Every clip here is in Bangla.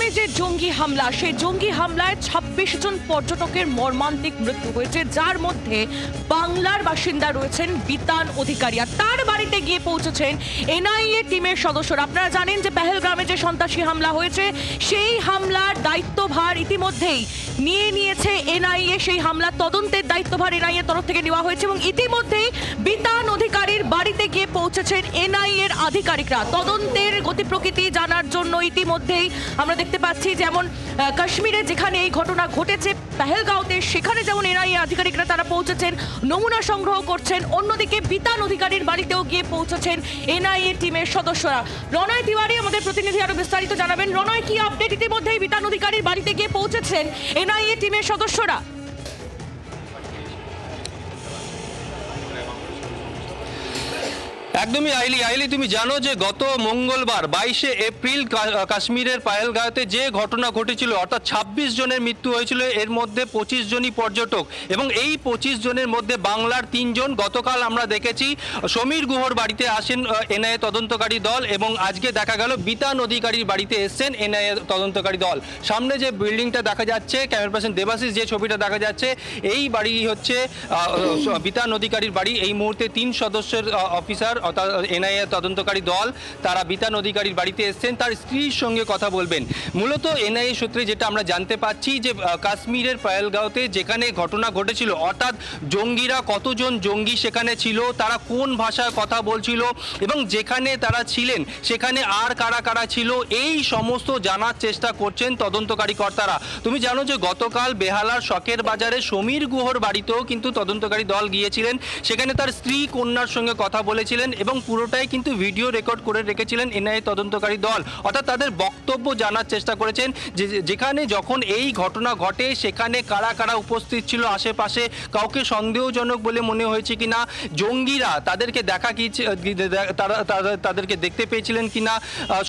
পেহেলগামে যে জঙ্গি হামলা, সেই জঙ্গি হামলায় ২৬ জন পর্যটকের মর্মান্তিক মৃত্যু হয়েছে, যার মধ্যে বাংলার বাসিন্দা রয়েছেন বিতান অধিকারী। আর তার বাড়িতে গিয়ে পৌঁছেছেন এনআইএ টিমের সদস্যরা। আপনারা জানেন যে পেহেলগামে যে সন্ত্রাসী হামলা হয়েছে, সেই হামলার দায়িত্বভার ইতিমধ্যেই নিয়ে নিয়েছে এনআইএ। সেই হামলার তদন্তের দায়িত্বভার এনআইএ তরফ থেকে নেওয়া হয়েছে এবং ইতিমধ্যেই বিতান অধিকারীর বাড়িতে গিয়ে পৌঁছেছেন এনআইএর আধিকারিকরা তদন্তের গতি প্রকৃতি জানার জন্য। ইতিমধ্যেই আমরা দেখতে পাচ্ছি যেমন কাশ্মীরে যেখানে এই ঘটনা ঘটেছে পেহেলগাঁওতে, সেখানে যেমন এনআইএ আধিকারিকরা তারা পৌঁছেছেন, নমুনা সংগ্রহ করছেন। অন্যদিকে বিতান অধিকারীর বাড়িতেও গিয়ে পৌঁছেছেন এনআইএ টিমের সদস্যরা। রণয় তিওয়ারি আমাদের প্রতিনিধি আরো বিস্তারিত জানাবেন। রণয়, কি আপডেট? ইতিমধ্যেই বিতান অধিকারীর বাড়িতে গিয়ে পৌঁছেছেন এনআইএ টিমের সদস্যরা। একদমই আইলি, তুমি জানো যে গত মঙ্গলবার 22শে এপ্রিল কাশ্মীরের পেহেলগাঁওতে যে ঘটনা ঘটেছিল, অর্থাৎ ২৬ জনের মৃত্যু হয়েছিল, এর মধ্যে ২৫ জনই পর্যটক এবং এই ২৫ জনের মধ্যে বাংলার ৩ জন। গতকাল আমরা দেখেছি সমীর গুহর বাড়িতে আসেন এনআইএ তদন্তকারী দল এবং আজকে দেখা গেল বিতান অধিকারীর বাড়িতে এসছেন এনআইএ তদন্তকারী দল। সামনে যে বিল্ডিংটা দেখা যাচ্ছে, ক্যামেরা পার্সন দেবাশিস, যে ছবিটা দেখা যাচ্ছে, এই বাড়ি হচ্ছে বিতান অধিকারীর বাড়ি। এই মুহূর্তে ৩ সদস্যের অফিসার অর্থাৎ এনআইএ তদন্তকারী দল তারা বিতান অধিকারীর বাড়িতে এসছেন, তার স্ত্রীর সঙ্গে কথা বলবেন। মূলত এনআইএ সূত্রে যেটা আমরা জানতে পাচ্ছি যে কাশ্মীরের পেহেলগাঁওতে যেখানে ঘটনা ঘটেছিল, অর্থাৎ জঙ্গিরা কতজন জঙ্গি সেখানে ছিল, তারা কোন ভাষায় কথা বলছিল এবং যেখানে তারা ছিলেন সেখানে আর কারা কারা ছিল, এই সমস্ত জানার চেষ্টা করছেন তদন্তকারী কর্তারা। তুমি জানো যে গতকাল বেহালার শখের বাজারে সমীর গুহর বাড়িতেও কিন্তু তদন্তকারী দল গিয়েছিলেন, সেখানে তার স্ত্রী কন্যার সঙ্গে কথা বলেছিলেন এবং পুরোটাই কিন্তু ভিডিও রেকর্ড করে রেখেছিলেন এনআইএ তদন্তকারী দল। অর্থাৎ তাদের বক্তব্য জানার চেষ্টা করেছেন যে যেখানে যখন এই ঘটনা ঘটে সেখানে কারা কারা উপস্থিত ছিল, আশেপাশে কাউকে সন্দেহজনক বলে মনে হয়েছে কিনা, জঙ্গিরা তাদেরকে তাদেরকে দেখতে পেয়েছিলেন কিনা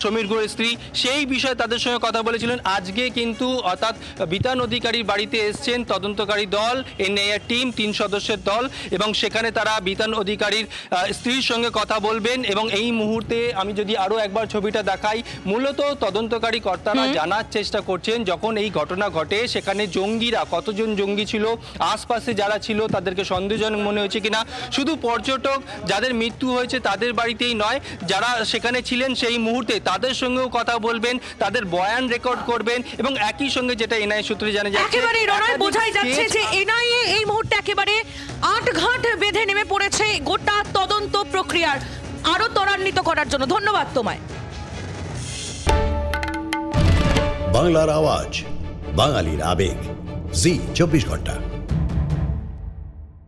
সমীর গুহর স্ত্রী, সেই বিষয়ে তাদের সঙ্গে কথা বলেছিলেন। আজকে কিন্তু অর্থাৎ বিতান অধিকারীর বাড়িতে এসছেন তদন্তকারী দল, এনআইএ টিম ৩ সদস্যের দল এবং সেখানে তারা বিতান অধিকারীর স্ত্রীর সঙ্গে কথা বলবেন। এবং এই মুহূর্তে আমি যদি আরো একবার ছবিটা দেখাই, মূলত তদন্তকারী কর্তারা জানার চেষ্টা করছেন যখন এই ঘটনা ঘটে সেখানে জঙ্গিরা কতজন জঙ্গি ছিল, আশপাশে যারা ছিল তাদেরকে সন্দেহজনক মনে হয়েছে কিনা। শুধু পর্যটক যাদের মৃত্যু হয়েছে তাদের বাড়িতেই নয়, যারা সেখানে ছিলেন সেই মুহূর্তে তাদের সঙ্গেও কথা বলবেন, তাদের বয়ান রেকর্ড করবেন এবং একই সঙ্গে যেটা এনআইএ সূত্রে জানা যাচ্ছে, একেবারে রণয় বোঝাই যাচ্ছে যে এনআইএ এই মুহূর্তে একেবারে আটঘাট বেঁধে নেমে পড়েছে গোটা তদন্ত প্রক্রিয়ার আরো ত্বরান্বিত করার জন্য। ধন্যবাদ তোমায়। বাংলার আওয়াজ, বাঙালির আবেগ, জি 24 ঘন্টা।